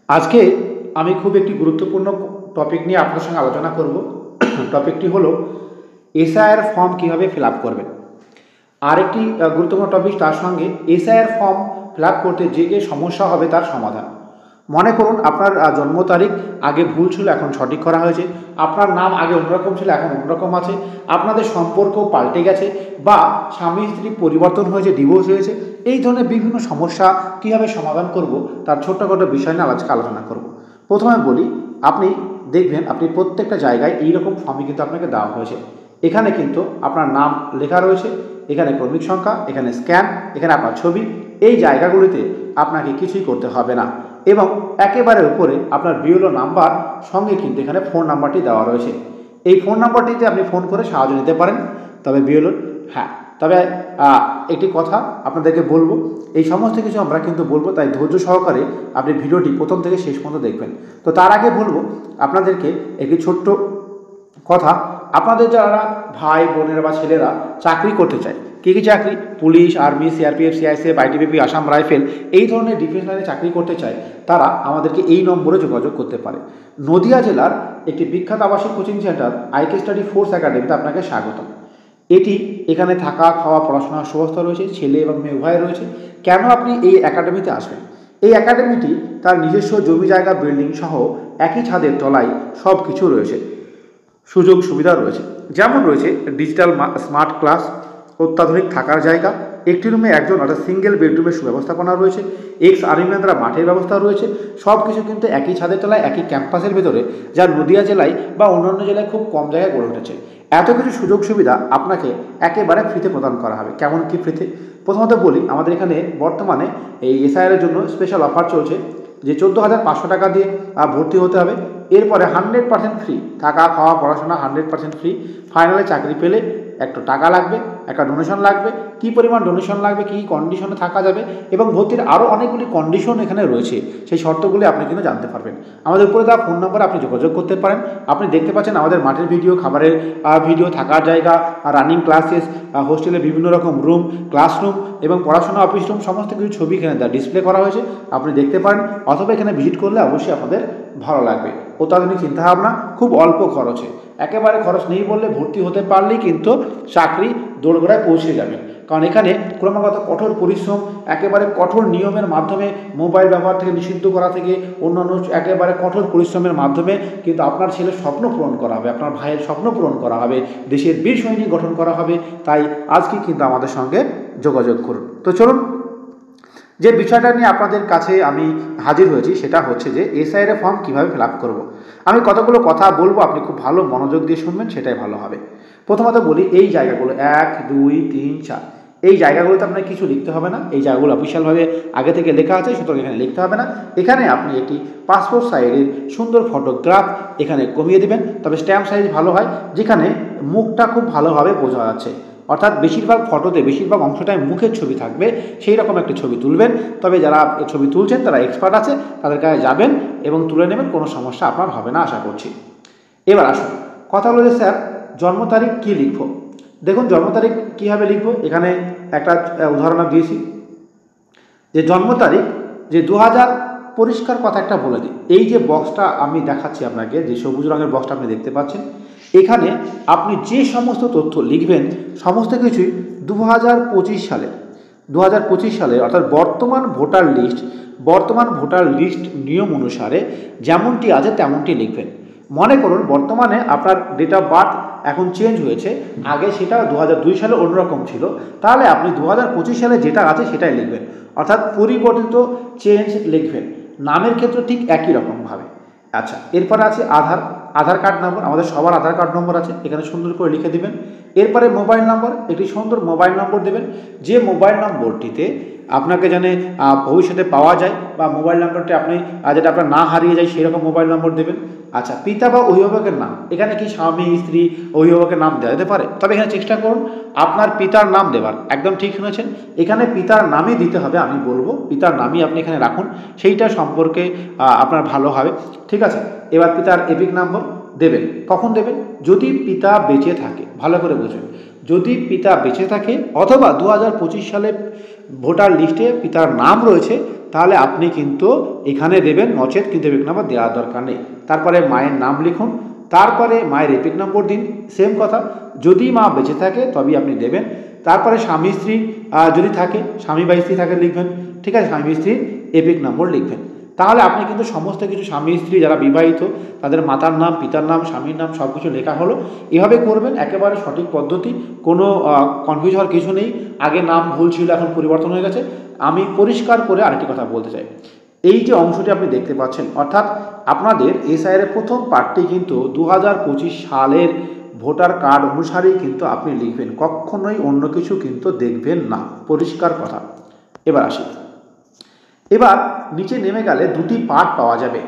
আজকে আমি খুব একটি গুরুত্বপূর্ণ টপিক নিয়ে আপনার সঙ্গে আলোচনা করব। টপিকটি হলো এসআইআর ফর্ম কিভাবে ফিল আপ করবেন। আর একটি গুরুত্বপূর্ণ টপিক তার সঙ্গে এসআইআর ফর্ম ফিল আপ করতে যে যে সমস্যা হবে তার সমাধান। মনে করুন আপনার জন্ম তারিখ আগে ভুল ছিল, এখন সঠিক করা হয়েছে। আপনার নাম আগে অন্যরকম ছিল, এখন অন্যরকম আছে। আপনাদের সম্পর্ক পাল্টে গেছে বা স্বামী স্ত্রী পরিবর্তন হয়েছে, ডিভোর্স হয়েছে। এই ধরনের বিভিন্ন সমস্যা কীভাবে সমাধান করব তার ছোট্টখাটো বিষয় নিয়ে আজকে আলোচনা করব। প্রথমে বলি, আপনি দেখবেন আপনি প্রত্যেকটা জায়গায় এইরকম ফর্মই কিন্তু আপনাকে দেওয়া হয়েছে। এখানে কিন্তু আপনার নাম লেখা রয়েছে, এখানে ক্রমিক সংখ্যা, এখানে স্ক্যান, এখানে আপনার ছবি। এই জায়গাগুলিতে আপনাকে কিছুই করতে হবে না। এবং একেবারে উপরে আপনার বিএলও নাম্বার, সঙ্গে কিন্তু এখানে ফোন নাম্বারটি দেওয়া রয়েছে। এই ফোন নাম্বারটিতে আপনি ফোন করে সাহায্য নিতে পারেন। তবে বিএলওর তবে একটি কথা আপনাদেরকে বলবো, এই সমস্ত কিছু আমরা কিন্তু বলবো, তাই ধৈর্য সহকারে আপনি ভিডিওটি প্রথম থেকে শেষ পর্যন্ত দেখবেন। তো তার আগে বলবো আপনাদেরকে একটি ছোট্ট কথা। আপনাদের যারা ভাই বোনেরা বা ছেলেরা চাকরি করতে চায়, কী কী চাকরি, police, army, CRPF, CISF, ITBP, Assam rifle, এই ধরনের ডিফেন্স লাইনে চাকরি করতে চায়, তারা আমাদেরকে এই নম্বরে যোগাযোগ করতে পারে। নদিয়া জেলার একটি বিখ্যাত আবাসিক coaching centre IK study force একাডেমিতে আপনাকে স্বাগতম। এখানে থাকা, খাওয়া, পড়াশোনার সুব্যবস্থা রয়েছে, ছেলে এবং মেয়ে উভয় রয়েছে। কেন আপনি এই একাডেমিতে আসবেন? এই একাডেমিটি তার নিজস্ব জমি জায়গা, বিল্ডিং সহ একই ছাদের তলায় সব কিছু রয়েছে, সুযোগ সুবিধা রয়েছে। যেমন রয়েছে ডিজিটাল স্মার্ট ক্লাস, অত্যাধুনিক থাকার জায়গা, একটি রুমে একজন অর্থাৎ সিঙ্গেল বেডরুমের সুব্যবস্থাপনা রয়েছে, এক্স আর্মিম্যানরা মাঠের ব্যবস্থা রয়েছে। সব কিছু কিন্তু একই ছাদের তলায়, একই ক্যাম্পাসের ভেতরে, যা নদিয়া জেলায় বা অন্যান্য জেলায় খুব কম জায়গায় গড়ে উঠেছে। এত কিছু সুযোগ সুবিধা আপনাকে একেবারে ফ্রিতে প্রদান করা হবে। কেমন কি ফ্রিতে? প্রথমত বলি, আমাদের এখানে বর্তমানে এই এসআইআর জন্য স্পেশাল অফার চলছে, যে 14,500 টাকা দিয়ে ভর্তি হতে হবে। এরপরে 100% ফ্রি, থাকা, খাওয়া, পড়াশোনা 100% ফ্রি। ফাইনালে চাকরি পেলে একটু টাকা লাগবে, একটা ডোনেশন লাগবে। কী পরিমাণ ডোনেশন লাগবে, কী কন্ডিশনে থাকা যাবে এবং ভর্তির আরও অনেকগুলি কন্ডিশন এখানে রয়েছে, সেই শর্তগুলি আপনি কিন্তু জানতে পারবেন। আমাদের উপরে দেওয়া ফোন নম্বরে আপনি যোগাযোগ করতে পারেন। আপনি দেখতে পাচ্ছেন আমাদের মাঠের ভিডিও, খাবারের ভিডিও, থাকার জায়গা, রানিং ক্লাসেস, হোস্টেলে বিভিন্ন রকম রুম, ক্লাসরুম এবং পড়াশোনা অফিস রুম, সমস্ত কিছু ছবি এখানে ডিসপ্লে করা হয়েছে, আপনি দেখতে পারেন। অথবা এখানে ভিজিট করলে অবশ্যই আপনাদের ভালো লাগবে। অত্যাধুনিক চিন্তাভাবনা, খুব অল্প খরচে, একেবারে খরচ নেই বললে ভর্তি হতে পারলেই কিন্তু চাকরি দোরগোড়ায় পৌঁছে যাবেন। কারণ এখানে ক্রমাগত কঠোর পরিশ্রম, একেবারে কঠোর নিয়মের মাধ্যমে, মোবাইল ব্যবহার থেকে নিষিদ্ধ করা থেকে অন্যান্য একেবারে কঠোর পরিশ্রমের মাধ্যমে কিন্তু আপনার ছেলের স্বপ্ন পূরণ করা হবে, আপনার ভাইয়ের স্বপ্ন পূরণ করা হবে, দেশের বীর সৈনিক গঠন করা হবে। তাই আজকে কিন্তু আমাদের সঙ্গে যোগাযোগ করুন। তো চলুন, যে বিষয়টা নিয়ে আপনাদের কাছে আমি হাজির হয়েছি সেটা হচ্ছে যে এসআইআর ফর্ম কীভাবে ফিল আপ করবো। আমি কতগুলো কথা বলবো, আপনি খুব ভালো মনোযোগ দিয়ে শুনবেন, সেটাই ভালো হবে। প্রথমত বলি, এই জায়গাগুলো 1, 2, 3, 4, এই জায়গাগুলোতে আপনার কিছু লিখতে হবে না। এই জায়গাগুলো অফিসিয়ালভাবে আগে থেকে লেখা আছে, সুতরাং এখানে লিখতে হবে না। এখানে আপনি একটি পাসপোর্ট সাইজের সুন্দর ফটোগ্রাফ এখানে কমিয়ে দেবেন, তবে স্ট্যাম্প সাইজ ভালো হয়, যেখানে মুখটা খুব ভালোভাবে বোঝা যাচ্ছে। অর্থাৎ বেশিরভাগ ফটোতে বেশিরভাগ অংশটায় মুখের ছবি থাকবে, সেই রকম একটা ছবি তুলবেন। তবে যারা ছবি তুলছেন তারা এক্সপার্ট আছে, তাদের কাছে যাবেন এবং তুলে নেবেন, কোনো সমস্যা আপনার হবে না আশা করছি। এবার আসুন, কথা হলো যে স্যার জন্ম তারিখ কী লিখব। দেখুন, জন্ম তারিখ কীভাবে লিখব, এখানে একটা উদাহরণ দিয়েছি যে জন্ম তারিখ যে 2000, পরিষ্কার কথা একটা বলে দিই, এই যে বক্সটা আমি দেখাচ্ছি আপনাকে, যে সবুজ রঙের বক্সটা আপনি দেখতে পাচ্ছেন, এখানে আপনি যে সমস্ত তথ্য লিখবেন সমস্ত কিছুই 2025 সালে, 2025 সালে অর্থাৎ বর্তমান ভোটার লিস্ট নিয়ম অনুসারে যেমনটি আছে তেমনটি লিখবেন। মনে করুন বর্তমানে আপনার ডেট অফ বার্থ এখন চেঞ্জ হয়েছে, আগে সেটা 2002 সালে অন্যরকম ছিল, তাহলে আপনি 2025 সালে যেটা আছে সেটাই লিখবেন, অর্থাৎ পরিবর্তিত চেঞ্জ লিখবেন। নামের ক্ষেত্রে ঠিক একই রকমভাবে। আচ্ছা, এরপরে আছে আধার কার্ড নম্বর, আমাদের সবার আধার কার্ড নম্বর আছে, এখানে সুন্দর করে লিখে দিবেন। এরপরে মোবাইল নম্বর, একটি সুন্দর মোবাইল নম্বর দেবেন, যে মোবাইল নম্বরটিতে আপনাকে জানে ভবিষ্যতে পাওয়া যায়, বা মোবাইল নম্বরটি আপনি যেটা আপনার না হারিয়ে যায় সেই রকম মোবাইল নম্বর দেবেন। আচ্ছা, পিতা বা অভিভাবকের নাম, এখানে কি স্বামী, স্ত্রী, অভিভাবকের নাম দেওয়া যেতে পারে, তবে এখানে চেষ্টা করুন আপনার পিতার নাম দেওয়ার। একদম ঠিক শুনেছেন, এখানে পিতার নামই দিতে হবে। আমি বলবো পিতার নামই আপনি এখানে রাখুন, সেইটা সম্পর্কে আপনার ভালো হবে। ঠিক আছে, এবার পিতার এপিক নম্বর দেবেন। কখন দেবেন? যদি পিতা বেঁচে থাকে, ভালো করে বুঝবেন, যদি পিতা বেঁচে থাকে অথবা 2025 সালে ভোটার লিস্টে পিতার নাম রয়েছে, তাহলে আপনি কিন্তু এখানে দেবেন, নচেত কিন্তু এপিক নাম্বার দেওয়ার দরকার নেই। তারপরে মায়ের নাম লিখুন, তারপরে মায়ের এপিক নম্বর দিন, সেম কথা। যদি মা বেঁচে থাকে তবেই আপনি দেবেন। তারপরে স্বামী স্ত্রী যদি থাকে, স্বামী বা স্ত্রী থাকে লিখবেন, ঠিক আছে, স্বামী স্ত্রীর এপিক নম্বর লিখবেন। তাহলে আপনি কিন্তু সমস্ত কিছু স্বামী স্ত্রী যারা বিবাহিত তাদের মাতার নাম, পিতার নাম, স্বামীর নাম সব কিছু লেখা হলো। এভাবে করবেন, একেবারে সঠিক পদ্ধতি, কোনো কনফিউজ হওয়ার কিছু নেই। আগে নাম ভুল ছিল, এখন পরিবর্তন হয়ে গেছে। আমি পরিষ্কার করে আরেকটি কথা বলতে চাই, এই যে অংশটি আপনি দেখতে পাচ্ছেন, অর্থাৎ আপনাদের এসআইআর প্রথম পার্টটি কিন্তু 2025 সালের ভোটার কার্ড অনুসারেই কিন্তু আপনি লিখবেন, কখনোই অন্য কিছু কিন্তু দেখবেন না, পরিষ্কার কথা। এবার আসি, এবার নিচে নেমে গেলে দুটি পার্ট পাওয়া যাবে।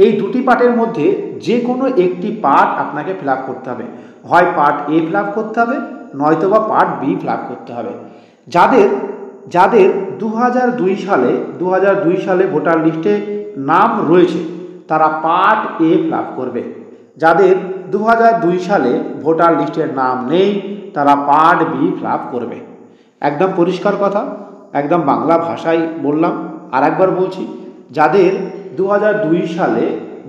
এই দুটি পার্টের মধ্যে যে কোনো একটি পার্ট আপনাকে ফিল আপ করতে হবে, হয় পার্ট এ ফিল আপ করতে হবে, নয়তোবা পার্ট বি ফিল আপ করতে হবে। যাদের যাদের 2002 সালে ভোটার লিস্টে নাম রয়েছে তারা পার্ট এ ফিল আপ করবে। যাদের 2002 সালে ভোটার লিস্টের নাম নেই তারা পার্ট বি ফিল আপ করবে। একদম পরিষ্কার কথা, একদম বাংলা ভাষায় বললাম। আর একবার বলছি, যাদের 2002 সালে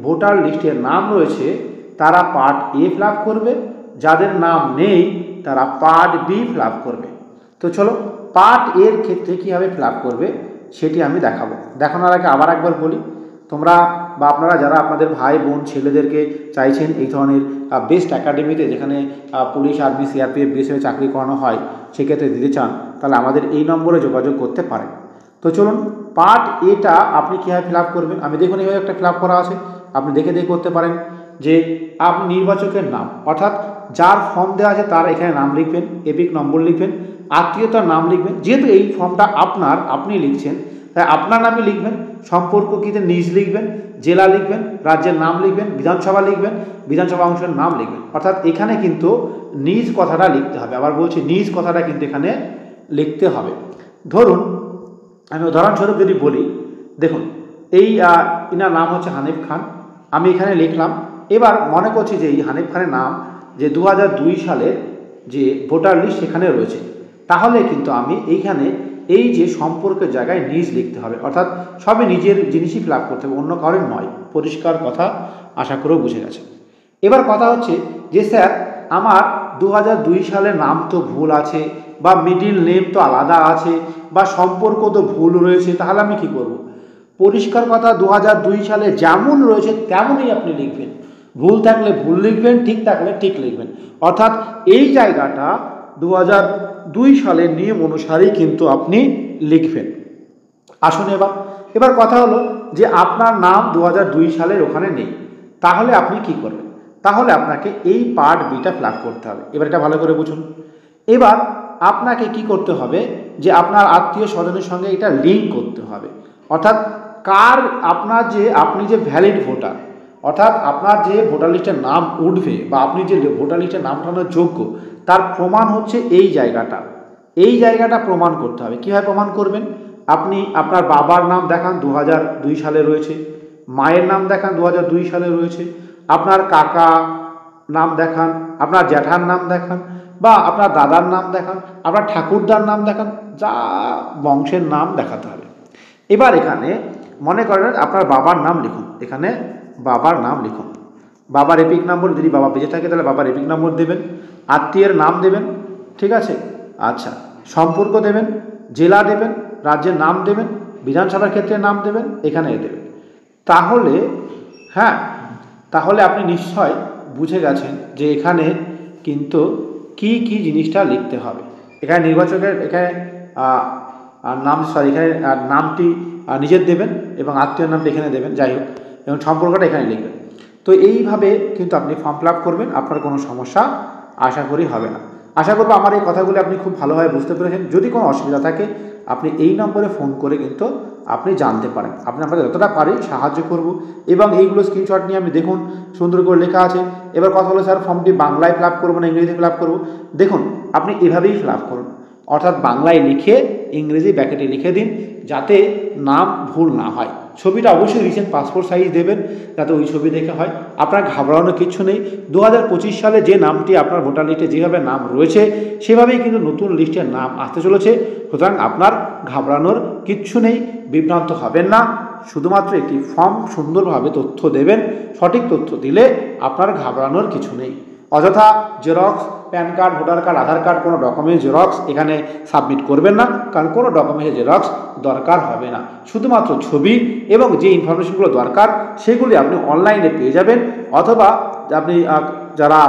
ভোটার লিস্টের নাম রয়েছে তারা পার্ট এ ফিল আপ করবে, যাদের নাম নেই তারা পার্ট বি ফিল আপ করবে। তো চলো, পার্ট এর ক্ষেত্রে কীভাবে ফিল আপ করবে সেটি আমি দেখাবো। দেখানোর আগে আবার একবার বলি, তোমরা বা আপনারা যারা আপনাদের ভাই বোন ছেলেদেরকে চাইছেন এই ধরনের বেস্ট একাডেমিতে, যেখানে পুলিশ, আর্মি, সিআরপিএফ, বিএসএফে চাকরি করানো হয়, সেক্ষেত্রে দিতে চান, তাহলে আমাদের এই নম্বরে যোগাযোগ করতে পারেন। তো চলুন, পার্ট এটা আপনি কীভাবে ফিল আপ করবেন আমি দেখুন। এইভাবে একটা ফিল আপ করা আছে, আপনি দেখে করতে পারেন যে আপনি নির্বাচকের নাম, অর্থাৎ যার ফর্ম দেওয়া আছে তার এখানে নাম লিখবেন, এপিক নম্বর লিখবেন, আত্মীয়তার নাম লিখবেন। যেহেতু এই ফর্মটা আপনি লিখছেন, তাই আপনার নামই লিখবেন। সম্পর্ককৃতের নিজ লিখবেন, জেলা লিখবেন, রাজ্যের নাম লিখবেন, বিধানসভা লিখবেন, বিধানসভা অংশের নাম লিখবেন। অর্থাৎ এখানে কিন্তু নিজ কথাটা লিখতে হবে। আবার বলছি, নিজ কথাটা কিন্তু এখানে লিখতে হবে। ধরুন, আমি উদাহরণস্বরূপ যদি বলি, দেখুন এই ইনার নাম হচ্ছে হানিফ খান, আমি এখানে লিখলাম। এবার মনে করছি যে এই হানিফ খানের নাম যে 2002 সালের যে ভোটার লিস্ট সেখানে রয়েছে, তাহলে কিন্তু আমি এইখানে এই যে সম্পর্কের জায়গায় নিজ লিখতে হবে, অর্থাৎ সবই নিজের জিনিসই ফিল আপ করতে হবে, অন্য কারোর নয়। পরিষ্কার কথা, আশা করেও বুঝে গেছে। এবার কথা হচ্ছে যে স্যার আমার 2002 সালের নাম তো ভুল আছে, বা মিডিল নেম তো আলাদা আছে, বা সম্পর্ক তো ভুল রয়েছে, তাহলে আমি কি করব? পরিষ্কার কথা, 2002 সালে যেমন রয়েছে তেমনই আপনি লিখবেন। ভুল থাকলে ভুল লিখবেন, ঠিক থাকলে ঠিক লিখবেন। অর্থাৎ এই জায়গাটা 2002 সালের নিয়ম অনুসারেই কিন্তু আপনি লিখবেন। আসুন, এবার কথা হলো যে আপনার নাম 2002 সালের ওখানে নেই, তাহলে আপনি কি করবেন? তাহলে আপনাকে এই পার্ট বিটা ফিল আপ করতে হবে। এবার এটা ভালো করে বুঝুন। এবার আপনাকে কি করতে হবে, যে আপনার আত্মীয় স্বজনের সঙ্গে এটা লিঙ্ক করতে হবে। অর্থাৎ আপনি যে ভ্যালিড ভোটার, অর্থাৎ আপনার যে ভোটার লিস্টের নাম উঠবে বা আপনি যে ভোটার লিস্টের নাম ওঠানোর যোগ্য, তার প্রমাণ হচ্ছে এই জায়গাটা প্রমাণ করতে হবে। কীভাবে প্রমাণ করবেন? আপনি আপনার বাবার নাম দেখান 2002 সালে রয়েছে, মায়ের নাম দেখান 2002 সালে রয়েছে, আপনার কাকা নাম দেখান, আপনার জ্যাঠার নাম দেখান, বা আপনার দাদার নাম দেখান, আপনার ঠাকুরদার নাম দেখান, যা বংশের নাম দেখাতে হবে। এবার এখানে মনে করেন আপনার বাবার নাম লিখুন, এখানে বাবার নাম লিখুন, বাবার এপিক নম্বর, যদি বাবা বেঁচে থাকে তাহলে বাবার এপিক নম্বর দেবেন, আত্মীয়ের নাম দেবেন, ঠিক আছে, আচ্ছা, সম্পর্ক দেবেন, জেলা দেবেন, রাজ্যের নাম দেবেন, বিধানসভার ক্ষেত্রে নাম দেবেন, এখানে দেবেন। তাহলে আপনি নিশ্চয় বুঝে গেছেন যে এখানে কিন্তু কি জিনিসটা লিখতে হবে। এখানে নির্বাচকের এখানে এখানে নামটি নিজের দেবেন এবং আত্মীয় নামটি এখানে দেবেন, যাই হোক, এবং সম্পর্কটা এখানে লিখবেন। তো এইভাবে কিন্তু আপনি ফর্ম ফিল আপ করবেন, আপনার কোনো সমস্যা আশা করি হবে না। আশা করব আমার এই কথাগুলো আপনি খুব ভালোভাবে বুঝতে পেরেছেন। যদি কোনো অসুবিধা থাকে আপনি এই নম্বরে ফোন করে কিন্তু আপনি জানতে পারেন, আপনি আপনাকে যতটা পারি সাহায্য করব। এবং এইগুলো স্ক্রিনশট নিয়ে আপনি দেখুন, সুন্দর করে লেখা আছে। এবার কথা হলো, স্যার ফর্মটি বাংলায় ফিল আপ করবো না ইংরেজিতে ফিল আপ করবো? দেখুন, আপনি এভাবেই ফিল আপ করুন, অর্থাৎ বাংলায় লিখে ইংরেজি ব্যাকেটে লিখে দিন, যাতে নাম ভুল না হয়। ছবিটা অবশ্যই রিসেন্ট পাসপোর্ট সাইজ দেবেন, যাতে ওই ছবি দেখে হয়। আপনার ঘাবড়ানোর কিচ্ছু নেই। 2025 সালে যে নামটি আপনার ভোটার লিস্টে যেভাবে নাম রয়েছে সেভাবেই কিন্তু নতুন লিস্টের নাম আসতে চলেছে। সুতরাং আপনার ঘাবড়ানোর কিচ্ছু নেই। বিভ্রান্ত হবেন না। শুধুমাত্র একটি ফর্ম, সুন্দরভাবে তথ্য দেবেন। সঠিক তথ্য দিলে আপনার ঘাবড়ানোর কিছু নেই। অযথা Xerox, PAN card, voter card, Aadhaar card, কোনো ডকুমেন্টস জেরক্স এখানে সাবমিট করবেন না, কারণ কোনো ডকুমেন্টের জেরক্স দরকার হবে না। শুধুমাত্র ছবি এবং যে ইনফরমেশনগুলো দরকার সেগুলি আপনি অনলাইনে পেয়ে যাবেন, অথবা আপনি যারা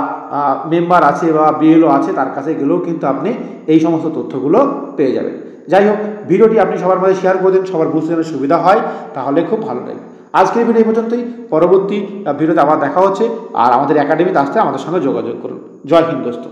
মেম্বার আছে বা বিএলও আছে তার কাছে গেলেও কিন্তু আপনি এই সমস্ত তথ্যগুলো পেয়ে যাবেন। যাই হোক, ভিডিওটি আপনি সবার মাঝে শেয়ার করে দিন, সবার বুঝতে যেন সুবিধা হয়, তাহলে খুব ভালো লাগবে। আজকের ভিডিও এই পর্যন্তই। পরবর্তী ভিডিওতে আবার দেখা হচ্ছে। আর আমাদের একাডেমিতে আসতে আমাদের সঙ্গে যোগাযোগ করুন। জয় হিন্দ দোস্ত।